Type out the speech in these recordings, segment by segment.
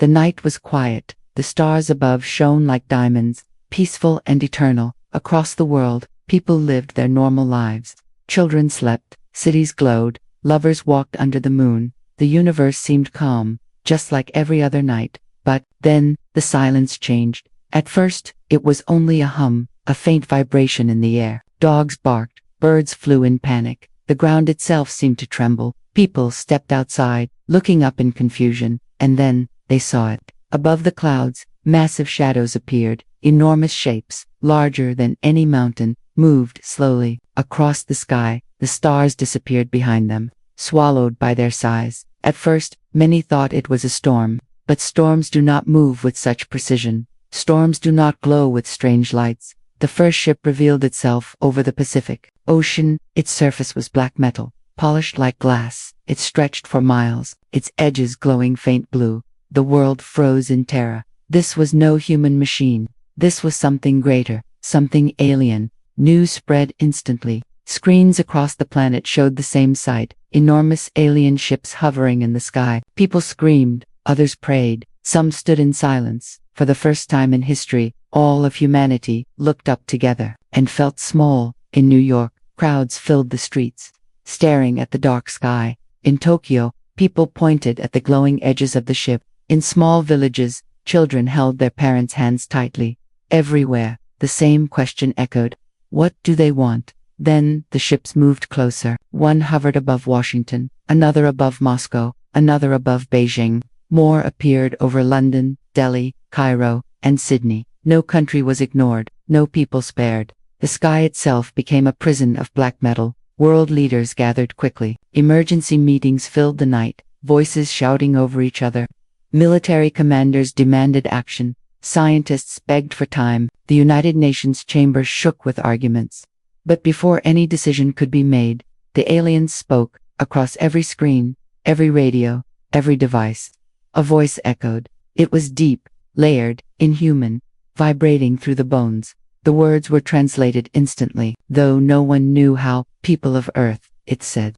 The night was quiet. The stars above shone like diamonds, peaceful and eternal. Across the world, people lived their normal lives. Children slept, cities glowed, lovers walked under the moon. The universe seemed calm, just like every other night. But then, the silence changed. At first, it was only a hum, a faint vibration in the air. Dogs barked, birds flew in panic. The ground itself seemed to tremble. People stepped outside, looking up in confusion, and then, they saw it. Above the clouds, massive shadows appeared. Enormous shapes, larger than any mountain, moved slowly. Across the sky, the stars disappeared behind them, swallowed by their size. At first, many thought it was a storm. But storms do not move with such precision. Storms do not glow with strange lights. The first ship revealed itself over the Pacific Ocean. Its surface was black metal, polished like glass. It stretched for miles, its edges glowing faint blue. The world froze in terror. This was no human machine. This was something greater, something alien. News spread instantly. Screens across the planet showed the same sight, enormous alien ships hovering in the sky. People screamed, others prayed, some stood in silence. For the first time in history, all of humanity looked up together and felt small. In New York, crowds filled the streets, staring at the dark sky. In Tokyo, people pointed at the glowing edges of the ship. In small villages, children held their parents' hands tightly. Everywhere, the same question echoed. What do they want? Then, the ships moved closer. One hovered above Washington, another above Moscow, another above Beijing. More appeared over London, Delhi, Cairo, and Sydney. No country was ignored, no people spared. The sky itself became a prison of black metal. World leaders gathered quickly. Emergency meetings filled the night, voices shouting over each other. Military commanders demanded action. Scientists begged for time. The United Nations chamber shook with arguments. But before any decision could be made, the aliens spoke, across every screen, every radio, every device. A voice echoed. It was deep, layered, inhuman, vibrating through the bones. The words were translated instantly, though no one knew how. People of Earth, it said.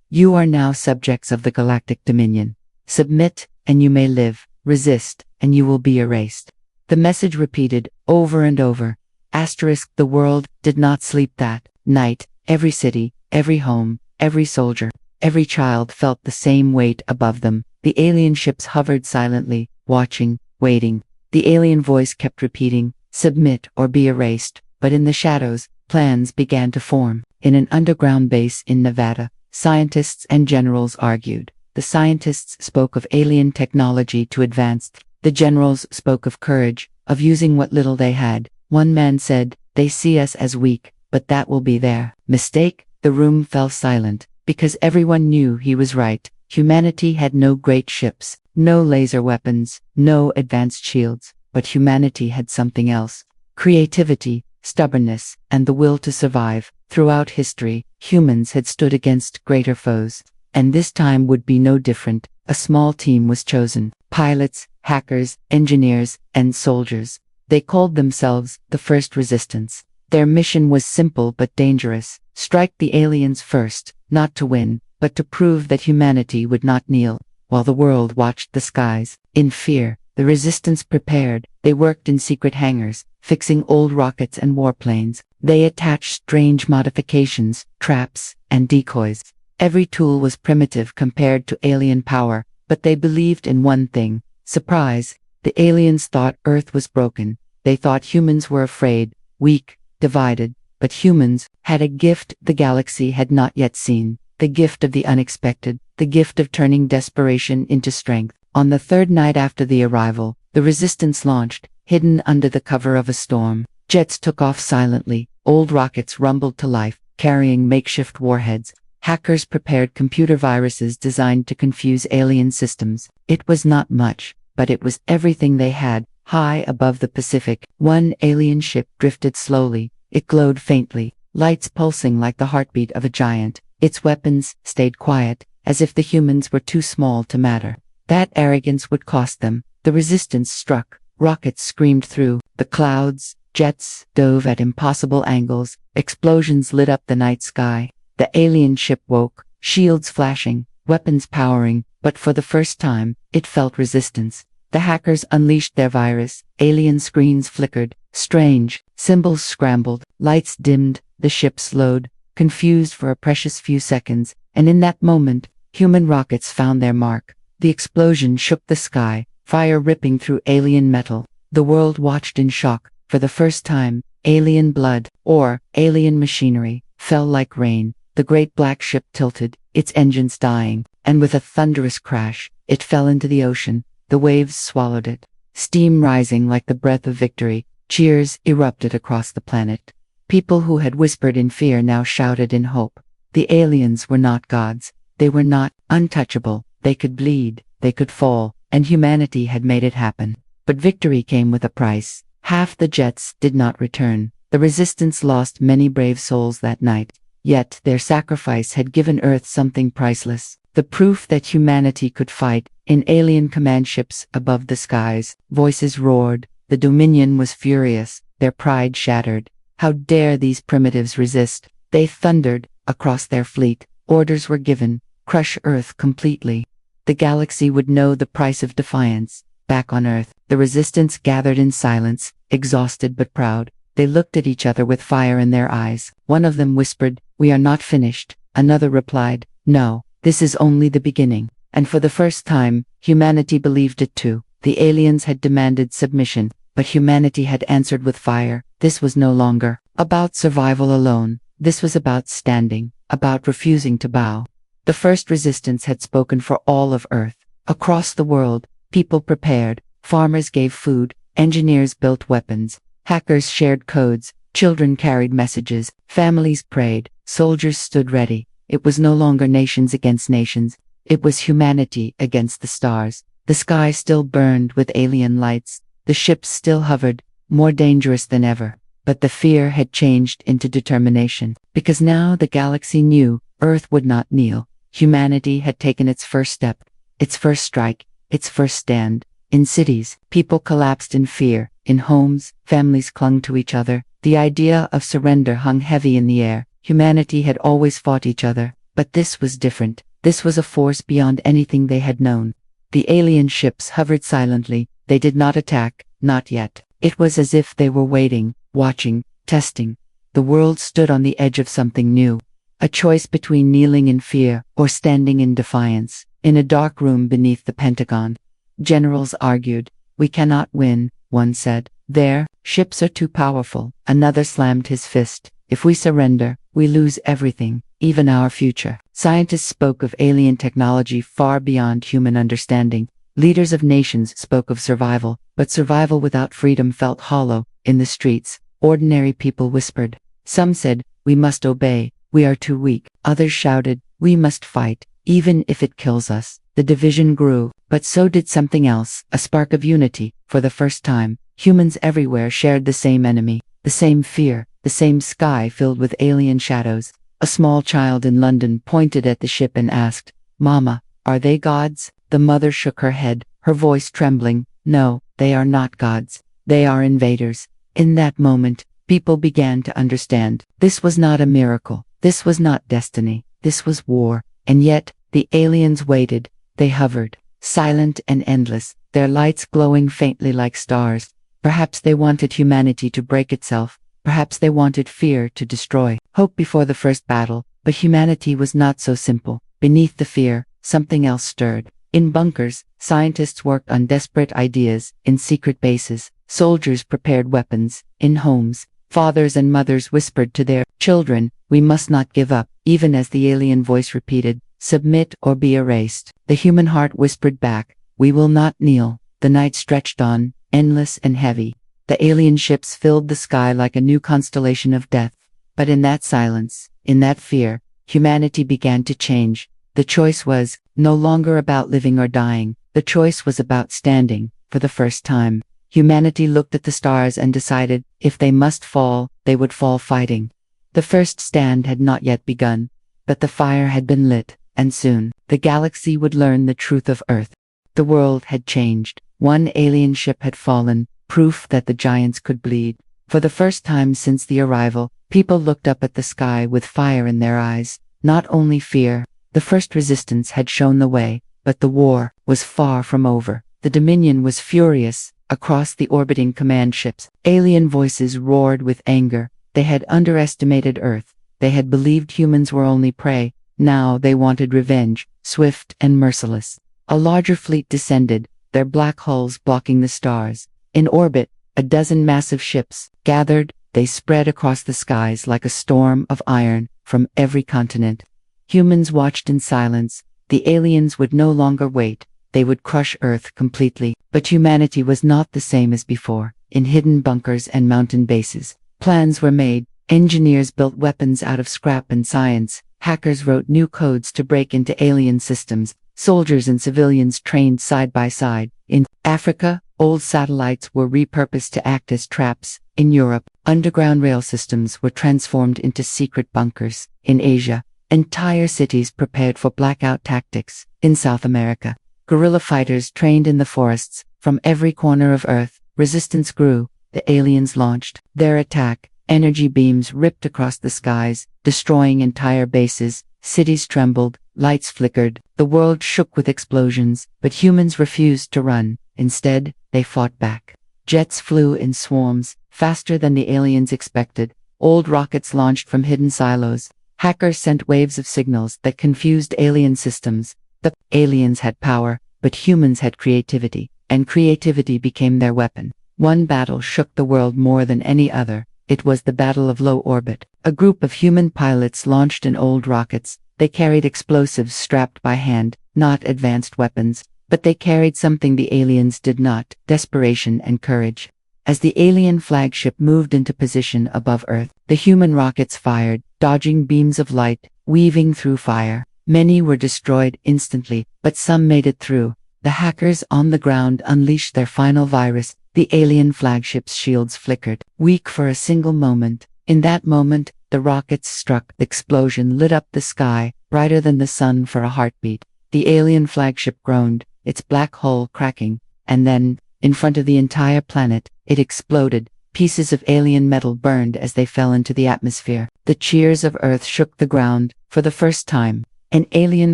You are now subjects of the Galactic Dominion. Submit, and you may live. Resist, and you will be erased. The message repeated, over and over. The world did not sleep that night. Every city, every home, every soldier, every child felt the same weight above them. The alien ships hovered silently, watching, waiting. The alien voice kept repeating, submit or be erased. But in the shadows, plans began to form. In an underground base in Nevada, scientists and generals argued. The scientists spoke of alien technology to advance. The generals spoke of courage, of using what little they had. One man said, they see us as weak, but that will be their mistake. The room fell silent, because everyone knew he was right. Humanity had no great ships, no laser weapons, no advanced shields, but humanity had something else. Creativity, stubbornness, and the will to survive. Throughout history, humans had stood against greater foes. And this time would be no different. A small team was chosen. Pilots, hackers, engineers, and soldiers. They called themselves the First Resistance. Their mission was simple but dangerous. Strike the aliens first, not to win, but to prove that humanity would not kneel. While the world watched the skies, in fear, the resistance prepared. They worked in secret hangars, fixing old rockets and warplanes. They attached strange modifications, traps, and decoys. Every tool was primitive compared to alien power, but they believed in one thing. Surprise! The aliens thought Earth was broken. They thought humans were afraid, weak, divided. But humans had a gift the galaxy had not yet seen. The gift of the unexpected. The gift of turning desperation into strength. On the third night after the arrival, the resistance launched, hidden under the cover of a storm. Jets took off silently. Old rockets rumbled to life, carrying makeshift warheads. Hackers prepared computer viruses designed to confuse alien systems. It was not much, but it was everything they had. High above the Pacific, one alien ship drifted slowly. It glowed faintly, lights pulsing like the heartbeat of a giant. Its weapons stayed quiet, as if the humans were too small to matter. That arrogance would cost them. The resistance struck. Rockets screamed through the clouds. Jets dove at impossible angles. Explosions lit up the night sky. The alien ship woke, shields flashing, weapons powering, but for the first time, it felt resistance. The hackers unleashed their virus, alien screens flickered, strange symbols scrambled, lights dimmed, the ship slowed, confused for a precious few seconds, and in that moment, human rockets found their mark. The explosion shook the sky, fire ripping through alien metal. The world watched in shock. For the first time, alien blood, or alien machinery, fell like rain. The great black ship tilted, its engines dying, and with a thunderous crash, it fell into the ocean. The waves swallowed it. Steam rising like the breath of victory, cheers erupted across the planet. People who had whispered in fear now shouted in hope. The aliens were not gods. They were not untouchable. They could bleed, they could fall, and humanity had made it happen. But victory came with a price. Half the jets did not return. The resistance lost many brave souls that night. Yet their sacrifice had given Earth something priceless. The proof that humanity could fight. In alien command ships above the skies, voices roared. The Dominion was furious, their pride shattered. How dare these primitives resist? They thundered across their fleet. Orders were given, crush Earth completely. The galaxy would know the price of defiance. Back on Earth, the resistance gathered in silence, exhausted but proud. They looked at each other with fire in their eyes. One of them whispered, "We are not finished." Another replied, "No, this is only the beginning." And for the first time, humanity believed it too. The aliens had demanded submission, but humanity had answered with fire. This was no longer about survival alone. This was about standing, about refusing to bow. The first resistance had spoken for all of Earth. Across the world, people prepared, farmers gave food, engineers built weapons, hackers shared codes, children carried messages, families prayed, soldiers stood ready. It was no longer nations against nations. It was humanity against the stars. The sky still burned with alien lights. The ships still hovered, more dangerous than ever. But the fear had changed into determination. Because now the galaxy knew Earth would not kneel. Humanity had taken its first step, its first strike, its first stand. In cities, people collapsed in fear. In homes, families clung to each other. The idea of surrender hung heavy in the air. Humanity had always fought each other. But this was different. This was a force beyond anything they had known. The alien ships hovered silently. They did not attack, not yet. It was as if they were waiting, watching, testing. The world stood on the edge of something new. A choice between kneeling in fear or standing in defiance. In a dark room beneath the Pentagon, generals argued. "We cannot win," one said. "Their ships are too powerful." Another slammed his fist. "If we surrender, we lose everything, even our future." Scientists spoke of alien technology far beyond human understanding. Leaders of nations spoke of survival, but survival without freedom felt hollow. In the streets, ordinary people whispered. Some said, "We must obey, we are too weak." Others shouted, "We must fight, even if it kills us." The division grew, but so did something else, a spark of unity. For the first time, humans everywhere shared the same enemy, the same fear, the same sky filled with alien shadows. A small child in London pointed at the ship and asked, "Mama, are they gods?" The mother shook her head, her voice trembling. "No, they are not gods. They are invaders." In that moment, people began to understand. This was not a miracle. This was not destiny. This was war. And yet, the aliens waited. They hovered, silent and endless, their lights glowing faintly like stars. Perhaps they wanted humanity to break itself. Perhaps they wanted fear to destroy hope before the first battle. But humanity was not so simple. Beneath the fear, something else stirred. In bunkers, scientists worked on desperate ideas. In secret bases, soldiers prepared weapons. In homes, fathers and mothers whispered to their children, "We must not give up." Even as the alien voice repeated, "Submit or be erased," the human heart whispered back, "We will not kneel." The night stretched on, endless and heavy. The alien ships filled the sky like a new constellation of death. But in that silence, in that fear, humanity began to change. The choice was no longer about living or dying. The choice was about standing. For the first time, humanity looked at the stars and decided, if they must fall, they would fall fighting. The first stand had not yet begun, but the fire had been lit, and soon, the galaxy would learn the truth of Earth. The world had changed. One alien ship had fallen, proof that the giants could bleed. For the first time since the arrival, people looked up at the sky with fire in their eyes. Not only fear. The first resistance had shown the way, but the war was far from over. The Dominion was furious. Across the orbiting command ships, alien voices roared with anger. They had underestimated Earth. They had believed humans were only prey. Now they wanted revenge, swift and merciless. A larger fleet descended, their black hulls blocking the stars. In orbit, a dozen massive ships gathered. They spread across the skies like a storm of iron from every continent. Humans watched in silence. The aliens would no longer wait. They would crush Earth completely. But humanity was not the same as before. In hidden bunkers and mountain bases, plans were made. Engineers built weapons out of scrap and science. Hackers wrote new codes to break into alien systems. Soldiers and civilians trained side by side. In Africa, old satellites were repurposed to act as traps. In Europe, underground rail systems were transformed into secret bunkers. In Asia, entire cities prepared for blackout tactics. In South America, guerrilla fighters trained in the forests. From every corner of Earth, resistance grew. The aliens launched their attack. Energy beams ripped across the skies, destroying entire bases. Cities trembled, lights flickered, the world shook with explosions, but humans refused to run. Instead, they fought back. Jets flew in swarms, faster than the aliens expected. Old rockets launched from hidden silos. Hackers sent waves of signals that confused alien systems. The aliens had power, but humans had creativity, and creativity became their weapon. One battle shook the world more than any other. It was the Battle of Low Orbit. A group of human pilots launched in old rockets. They carried explosives strapped by hand, not advanced weapons, but they carried something the aliens did not: desperation and courage. As the alien flagship moved into position above Earth, the human rockets fired, dodging beams of light, weaving through fire. Many were destroyed instantly, but some made it through. The hackers on the ground unleashed their final virus. The alien flagship's shields flickered, weak for a single moment. In that moment, the rockets struck. The explosion lit up the sky, brighter than the sun for a heartbeat. The alien flagship groaned, its black hull cracking, and then, in front of the entire planet, it exploded. Pieces of alien metal burned as they fell into the atmosphere. The cheers of Earth shook the ground. For the first time, an alien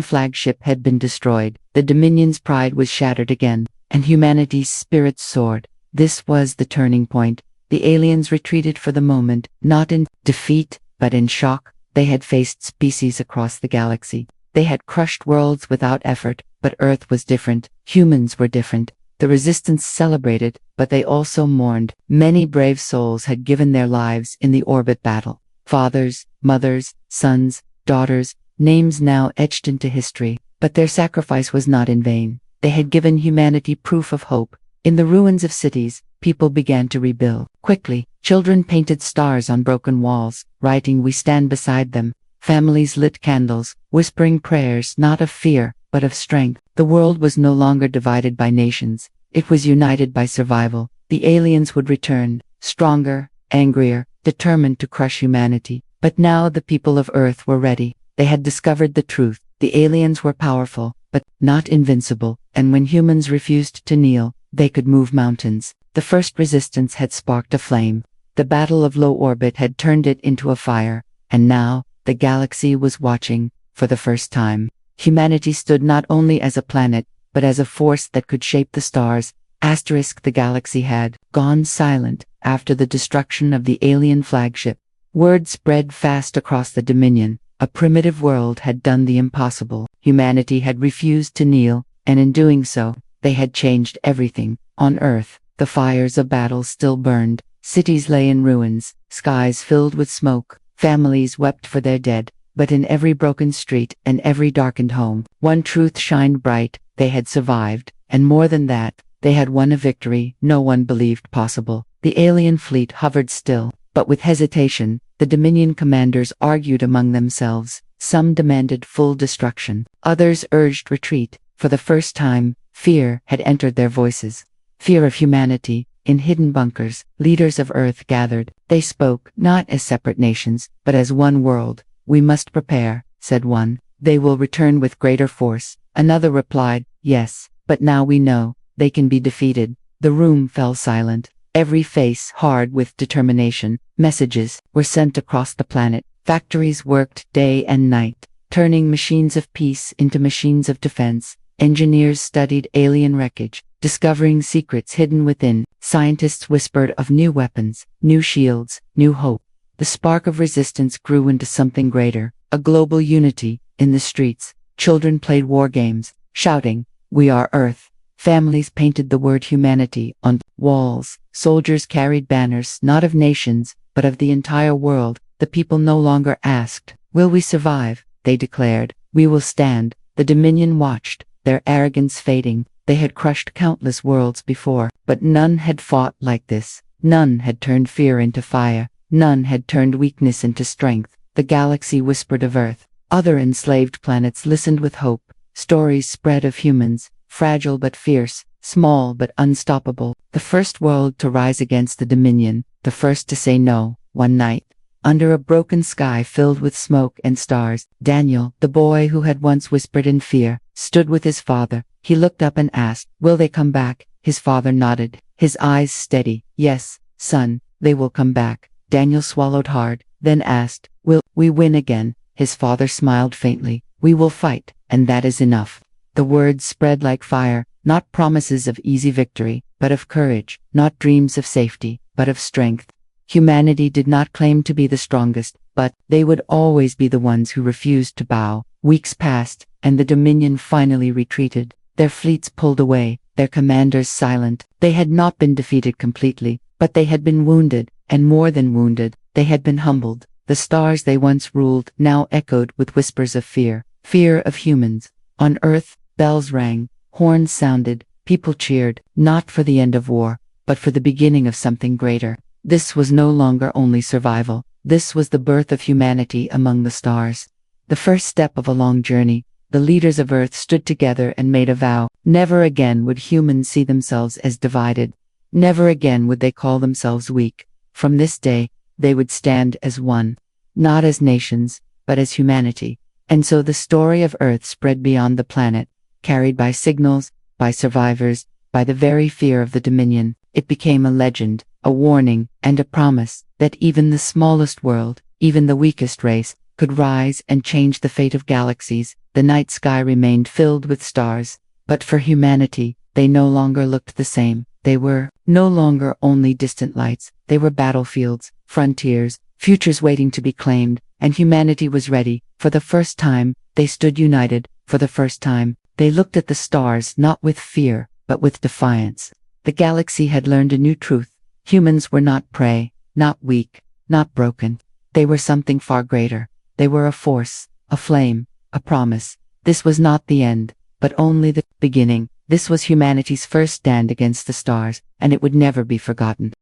flagship had been destroyed. The Dominion's pride was shattered again, and humanity's spirits soared. This was the turning point. The aliens retreated for the moment, not in defeat, but in shock. They had faced species across the galaxy. They had crushed worlds without effort, but Earth was different. Humans were different. The resistance celebrated, but they also mourned. Many brave souls had given their lives in the orbit battle. Fathers, mothers, sons, daughters, names now etched into history. But their sacrifice was not in vain. They had given humanity proof of hope. In the ruins of cities, people began to rebuild. Quickly, children painted stars on broken walls, writing "We stand beside them." Families lit candles, whispering prayers not of fear, but of strength. The world was no longer divided by nations. It was united by survival. The aliens would return, stronger, angrier, determined to crush humanity. But now the people of Earth were ready. They had discovered the truth. The aliens were powerful, but not invincible, and when humans refused to kneel, they could move mountains. The first resistance had sparked a flame. The Battle of Low Orbit had turned it into a fire, and now, the galaxy was watching, for the first time. Humanity stood not only as a planet, but as a force that could shape the stars. The galaxy had gone silent after the destruction of the alien flagship. Word spread fast across the Dominion. A primitive world had done the impossible. Humanity had refused to kneel, and in doing so, they had changed everything. On Earth, the fires of battle still burned. Cities lay in ruins, skies filled with smoke. Families wept for their dead. But in every broken street and every darkened home, one truth shined bright: they had survived, and more than that, they had won a victory no one believed possible. The alien fleet hovered still, but with hesitation. The Dominion commanders argued among themselves. Some demanded full destruction. Others urged retreat. For the first time, fear had entered their voices. Fear of humanity. In hidden bunkers, leaders of Earth gathered. They spoke, not as separate nations, but as one world. "We must prepare," said one. "They will return with greater force." Another replied, "Yes, but now we know, they can be defeated." The room fell silent. Every face hard with determination. Messages were sent across the planet. Factories worked day and night, turning machines of peace into machines of defense. Engineers studied alien wreckage, discovering secrets hidden within. Scientists whispered of new weapons, new shields, new hope. The spark of resistance grew into something greater, a global unity. In the streets, children played war games, shouting, "We are Earth." Families painted the word humanity on walls. Soldiers carried banners not of nations, but of the entire world. The people no longer asked, "Will we survive?" They declared, "We will stand." The Dominion watched, their arrogance fading. They had crushed countless worlds before, but none had fought like this. None had turned fear into fire. None had turned weakness into strength. The galaxy whispered of Earth. Other enslaved planets listened with hope. Stories spread of humans, fragile but fierce, small but unstoppable. The first world to rise against the Dominion, the first to say no. One night, under a broken sky filled with smoke and stars, Daniel, the boy who had once whispered in fear, stood with his father. He looked up and asked, "Will they come back?" His father nodded, his eyes steady. "Yes, son, they will come back." Daniel swallowed hard, then asked, "Will we win again?" His father smiled faintly. "We will fight, and that is enough." The words spread like fire, not promises of easy victory, but of courage, not dreams of safety, but of strength. Humanity did not claim to be the strongest, but they would always be the ones who refused to bow. Weeks passed, and the Dominion finally retreated. Their fleets pulled away, their commanders silent. They had not been defeated completely, but they had been wounded, and more than wounded, they had been humbled. The stars they once ruled now echoed with whispers of fear, fear of humans. On Earth, bells rang, horns sounded, people cheered, not for the end of war, but for the beginning of something greater. This was no longer only survival. This was the birth of humanity among the stars. The first step of a long journey. The leaders of Earth stood together and made a vow. Never again would humans see themselves as divided. Never again would they call themselves weak. From this day, they would stand as one. Not as nations, but as humanity. And so the story of Earth spread beyond the planet, carried by signals, by survivors, by the very fear of the Dominion. It became a legend, a warning, and a promise that even the smallest world, even the weakest race, could rise and change the fate of galaxies. The night sky remained filled with stars, but for humanity, they no longer looked the same. They were no longer only distant lights. They were battlefields, frontiers, futures waiting to be claimed, and humanity was ready. For the first time, they stood united. For the first time, they looked at the stars not with fear, but with defiance. The galaxy had learned a new truth. Humans were not prey, not weak, not broken. They were something far greater. They were a force, a flame, a promise. This was not the end, but only the beginning. This was humanity's first stand against the stars, and it would never be forgotten.